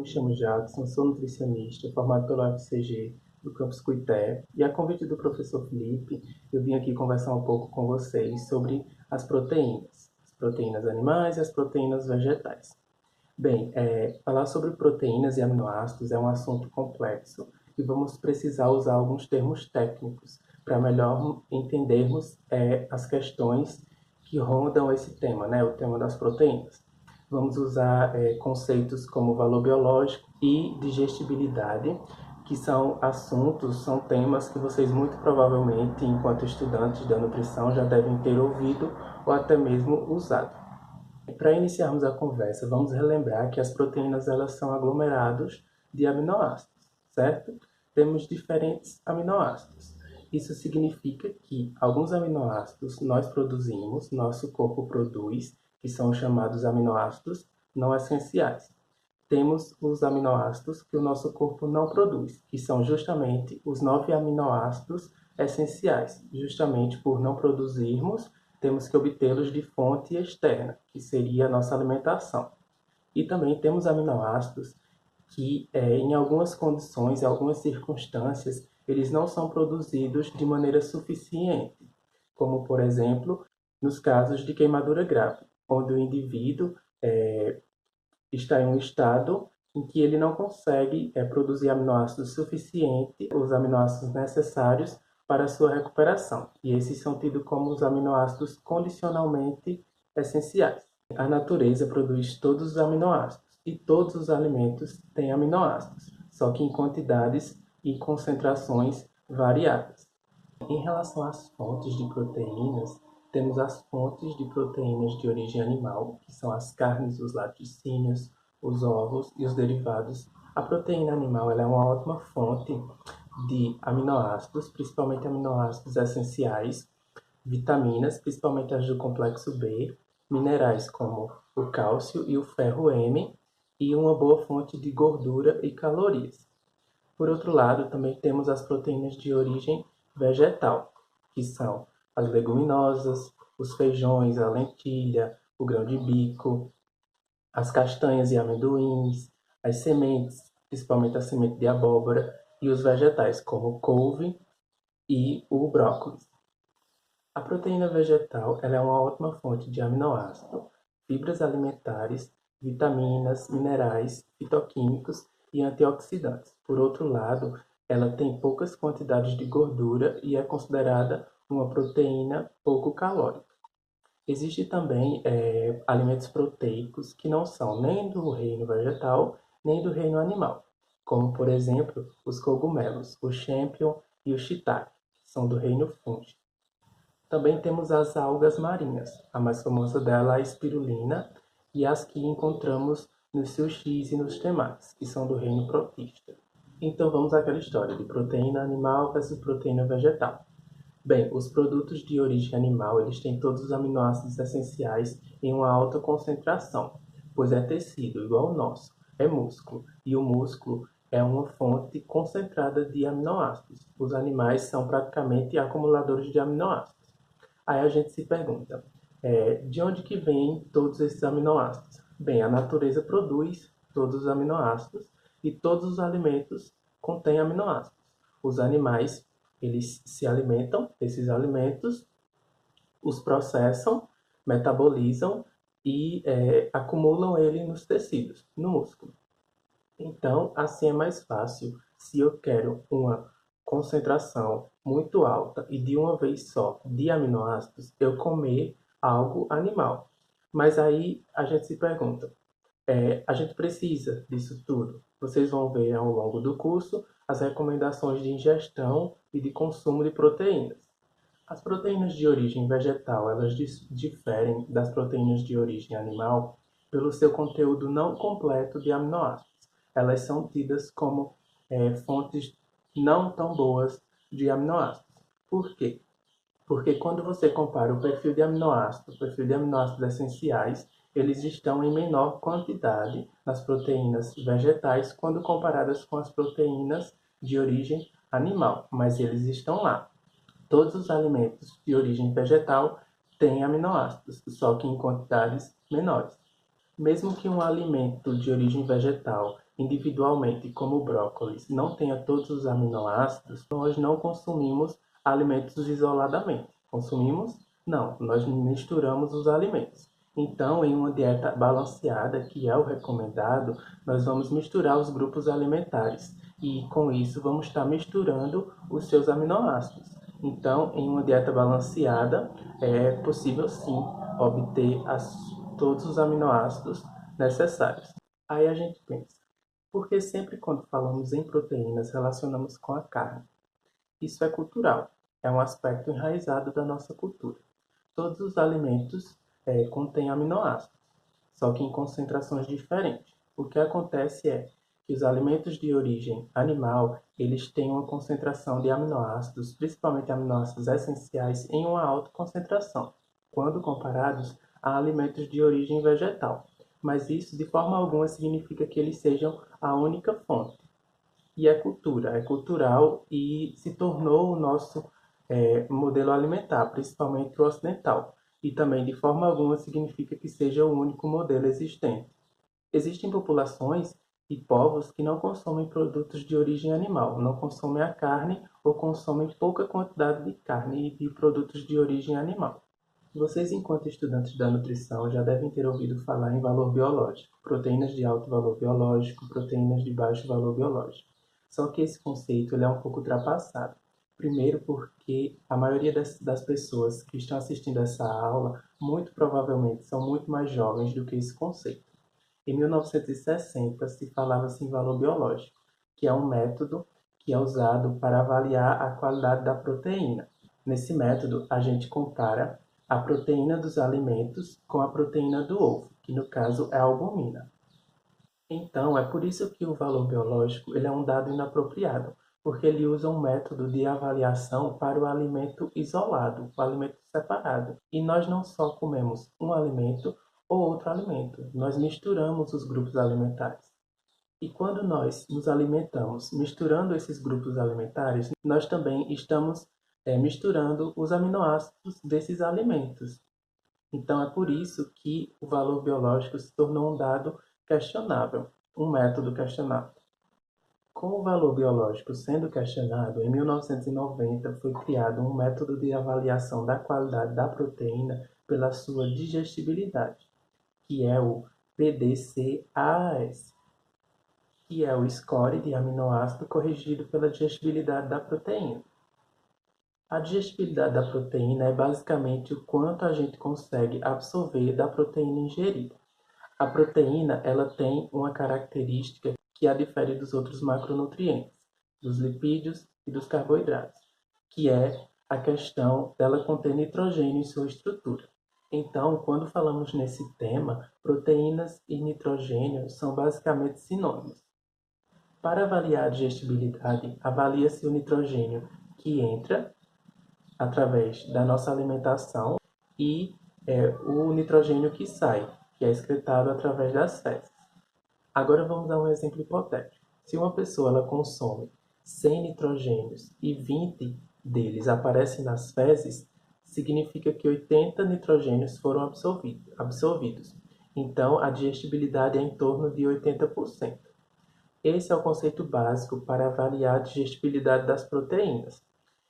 me chamo Jackson, sou nutricionista, formado pela UFCG do campus Cuité, e a convite do professor Felipe, eu vim aqui conversar um pouco com vocês sobre as proteínas animais e as proteínas vegetais. Bem, falar sobre proteínas e aminoácidos é um assunto complexo e vamos precisar usar alguns termos técnicos para melhor entendermos as questões que rondam esse tema, né, o tema das proteínas. Vamos usar conceitos como valor biológico e digestibilidade, que são temas que vocês muito provavelmente, enquanto estudantes da nutrição, já devem ter ouvido ou até mesmo usado. Para iniciarmos a conversa, vamos relembrar que as proteínas elas são aglomerados de aminoácidos, certo? Temos diferentes aminoácidos. Isso significa que alguns aminoácidos nós produzimos, nosso corpo produz, que são chamados aminoácidos não essenciais. Temos os aminoácidos que o nosso corpo não produz, que são justamente os 9 aminoácidos essenciais. Justamente por não produzirmos, temos que obtê-los de fonte externa, que seria a nossa alimentação. E também temos aminoácidos que, em algumas condições, em algumas circunstâncias, eles não são produzidos de maneira suficiente, como, por exemplo, nos casos de queimadura grave, onde o indivíduo está em um estado em que ele não consegue produzir aminoácidos suficientes, os aminoácidos necessários para a sua recuperação. E esses são tidos como os aminoácidos condicionalmente essenciais. A natureza produz todos os aminoácidos e todos os alimentos têm aminoácidos, só que em quantidades e concentrações variadas. Em relação às fontes de proteínas, temos as fontes de proteínas de origem animal, que são as carnes, os laticínios, os ovos e os derivados. A proteína animal ela é uma ótima fonte de aminoácidos, principalmente aminoácidos essenciais, vitaminas, principalmente as do complexo B, minerais como o cálcio e o ferro M, e uma boa fonte de gordura e calorias. Por outro lado, também temos as proteínas de origem vegetal, que são as leguminosas, os feijões, a lentilha, o grão de bico, as castanhas e amendoins, as sementes, principalmente a semente de abóbora, e os vegetais, como couve e o brócolis. A proteína vegetal ela é uma ótima fonte de aminoácido, fibras alimentares, vitaminas, minerais, fitoquímicos e antioxidantes. Por outro lado, ela tem poucas quantidades de gordura e é considerada uma proteína pouco calórica. Existem também alimentos proteicos que não são nem do reino vegetal nem do reino animal, como, por exemplo, os cogumelos, o champignon e o shiitake, que são do reino fúngico. Também temos as algas marinhas, a mais famosa dela é a espirulina, e as que encontramos nos sushis e nos temakis, que são do reino protista. Então vamos àquela história de proteína animal versus proteína vegetal. Bem, os produtos de origem animal eles têm todos os aminoácidos essenciais em uma alta concentração, pois é tecido igual ao nosso, é músculo, e o músculo é uma fonte concentrada de aminoácidos. Os animais são praticamente acumuladores de aminoácidos. Aí a gente se pergunta, de onde que vêm todos esses aminoácidos? Bem, a natureza produz todos os aminoácidos e todos os alimentos contêm aminoácidos. Os animais, eles se alimentam desses alimentos, os processam, metabolizam e acumulam ele nos tecidos, no músculo. Então, assim é mais fácil se eu quero uma concentração muito alta e de uma vez só de aminoácidos, eu comer algo animal. Mas aí a gente se pergunta, a gente precisa disso tudo? Vocês vão ver ao longo do curso as recomendações de ingestão e de consumo de proteínas. As proteínas de origem vegetal, elas diferem das proteínas de origem animal pelo seu conteúdo não completo de aminoácidos. Elas são tidas como fontes não tão boas de aminoácidos. Por quê? Porque quando você compara o perfil de aminoácidos essenciais, eles estão em menor quantidade nas proteínas vegetais quando comparadas com as proteínas de origem animal, mas eles estão lá. Todos os alimentos de origem vegetal têm aminoácidos, só que em quantidades menores. Mesmo que um alimento de origem vegetal individualmente, como o brócolis, não tenha todos os aminoácidos, nós não consumimos alimentos isoladamente. Consumimos? Não, nós misturamos os alimentos. Então, em uma dieta balanceada, que é o recomendado, nós vamos misturar os grupos alimentares e, com isso, vamos estar misturando os seus aminoácidos. Então, em uma dieta balanceada, é possível sim obter todos os aminoácidos necessários. Aí a gente pensa, porque sempre quando falamos em proteínas relacionamos com a carne? Isso é cultural, é um aspecto enraizado da nossa cultura. Todos os alimentos contêm aminoácidos, só que em concentrações diferentes. O que acontece é que os alimentos de origem animal, eles têm uma concentração de aminoácidos, principalmente aminoácidos essenciais, em uma alta concentração, quando comparados a alimentos de origem vegetal. Mas isso, de forma alguma, significa que eles sejam a única fonte. E é cultural e se tornou o nosso modelo alimentar, principalmente o ocidental. E também, de forma alguma, significa que seja o único modelo existente. Existem populações e povos que não consomem produtos de origem animal, não consomem a carne ou consomem pouca quantidade de carne e de produtos de origem animal. Vocês, enquanto estudantes da nutrição, já devem ter ouvido falar em valor biológico, proteínas de alto valor biológico, proteínas de baixo valor biológico. Só que esse conceito ele é um pouco ultrapassado. Primeiro porque a maioria das pessoas que estão assistindo essa aula, muito provavelmente, são muito mais jovens do que esse conceito. Em 1960, se falava-se em valor biológico, que é um método que é usado para avaliar a qualidade da proteína. Nesse método, a gente compara a proteína dos alimentos com a proteína do ovo, que no caso é a albumina. Então, é por isso que o valor biológico ele é um dado inapropriado, porque ele usa um método de avaliação para o alimento isolado, o alimento separado. E nós não só comemos um alimento ou outro alimento, nós misturamos os grupos alimentares. E quando nós nos alimentamos misturando esses grupos alimentares, nós também estamos misturando os aminoácidos desses alimentos. Então é por isso que o valor biológico se tornou um dado questionável, um método questionável. Com o valor biológico sendo questionado, em 1990 foi criado um método de avaliação da qualidade da proteína pela sua digestibilidade, que é o PDCAAS, que é o score de aminoácido corrigido pela digestibilidade da proteína. A digestibilidade da proteína é basicamente o quanto a gente consegue absorver da proteína ingerida. A proteína ela tem uma característica que a difere dos outros macronutrientes, dos lipídios e dos carboidratos, que é a questão dela conter nitrogênio em sua estrutura. Então, quando falamos nesse tema, proteínas e nitrogênio são basicamente sinônimos. Para avaliar a digestibilidade, avalia-se o nitrogênio que entra através da nossa alimentação e o nitrogênio que sai, que é excretado através das fezes. Agora vamos dar um exemplo hipotético. Se uma pessoa ela consome 100 nitrogênios e 20 deles aparecem nas fezes, significa que 80 nitrogênios foram absorvidos. Então, a digestibilidade é em torno de 80%. Esse é o conceito básico para avaliar a digestibilidade das proteínas.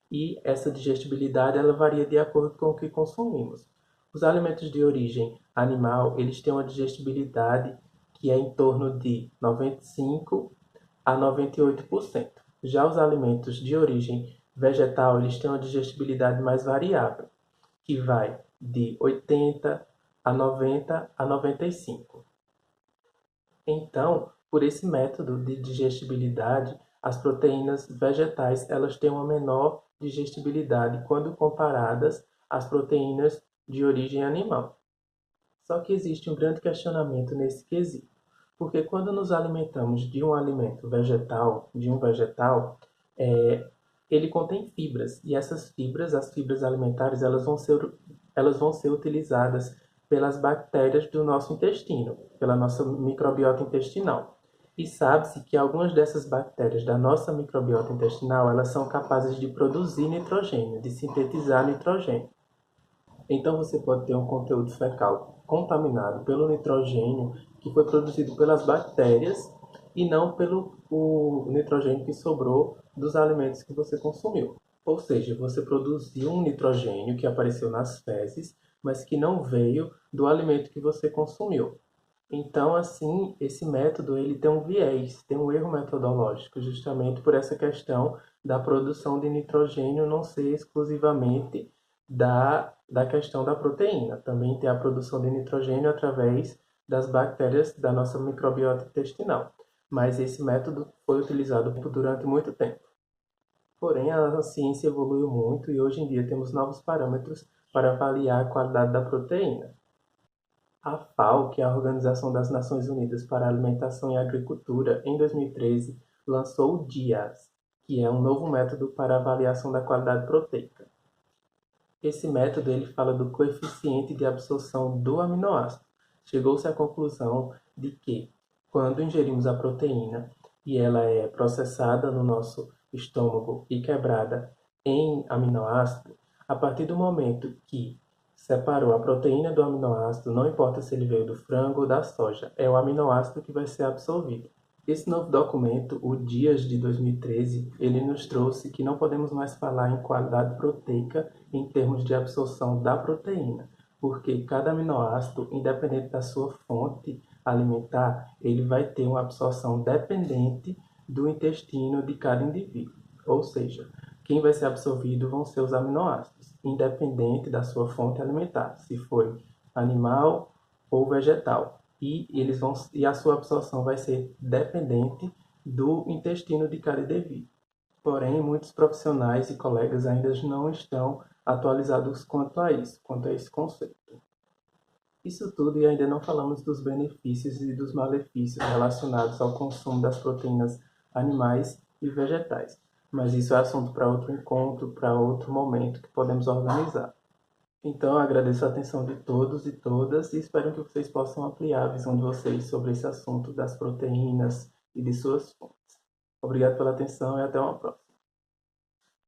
E essa digestibilidade ela varia de acordo com o que consumimos. Os alimentos de origem animal, eles têm uma digestibilidade que é em torno de 95 a 98%. Já os alimentos de origem vegetal, eles têm uma digestibilidade mais variável, que vai de 80 a 90 a 95. Então, por esse método de digestibilidade, as proteínas vegetais elas têm uma menor digestibilidade quando comparadas às proteínas de origem animal. Só que existe um grande questionamento nesse quesito, porque quando nos alimentamos de um alimento vegetal, ele contém fibras, e essas fibras, as fibras alimentares, elas vão ser utilizadas pelas bactérias do nosso intestino, pela nossa microbiota intestinal. E sabe-se que algumas dessas bactérias da nossa microbiota intestinal, elas são capazes de produzir nitrogênio, de sintetizar nitrogênio. Então você pode ter um conteúdo fecal contaminado pelo nitrogênio que foi produzido pelas bactérias e não pelo o nitrogênio que sobrou dos alimentos que você consumiu. Ou seja, você produziu um nitrogênio que apareceu nas fezes, mas que não veio do alimento que você consumiu. Então, assim, esse método ele tem um viés, tem um erro metodológico, justamente por essa questão da produção de nitrogênio não ser exclusivamente da questão da proteína. Também tem a produção de nitrogênio através das bactérias da nossa microbiota intestinal. Mas esse método foi utilizado durante muito tempo. Porém, a ciência evoluiu muito e hoje em dia temos novos parâmetros para avaliar a qualidade da proteína. A FAO, que é a Organização das Nações Unidas para a Alimentação e Agricultura, em 2013, lançou o DIAS, que é um novo método para avaliação da qualidade proteica. Esse método ele fala do coeficiente de absorção do aminoácido. Chegou-se à conclusão de que, quando ingerimos a proteína e ela é processada no nosso estômago e quebrada em aminoácido, a partir do momento que separou a proteína do aminoácido, não importa se ele veio do frango ou da soja, é o aminoácido que vai ser absorvido. Esse novo documento, o DIAS de 2013, ele nos trouxe que não podemos mais falar em qualidade proteica em termos de absorção da proteína, porque cada aminoácido, independente da sua fonte alimentar, ele vai ter uma absorção dependente do intestino de cada indivíduo. Ou seja, quem vai ser absorvido vão ser os aminoácidos, independente da sua fonte alimentar, se foi animal ou vegetal. E a sua absorção vai ser dependente do intestino de cada indivíduo. Porém, muitos profissionais e colegas ainda não estão atualizados quanto a esse conceito. Isso tudo e ainda não falamos dos benefícios e dos malefícios relacionados ao consumo das proteínas animais e vegetais. Mas isso é assunto para outro encontro, para outro momento que podemos organizar. Então, eu agradeço a atenção de todos e todas e espero que vocês possam ampliar a visão de vocês sobre esse assunto das proteínas e de suas fontes. Obrigado pela atenção e até uma próxima.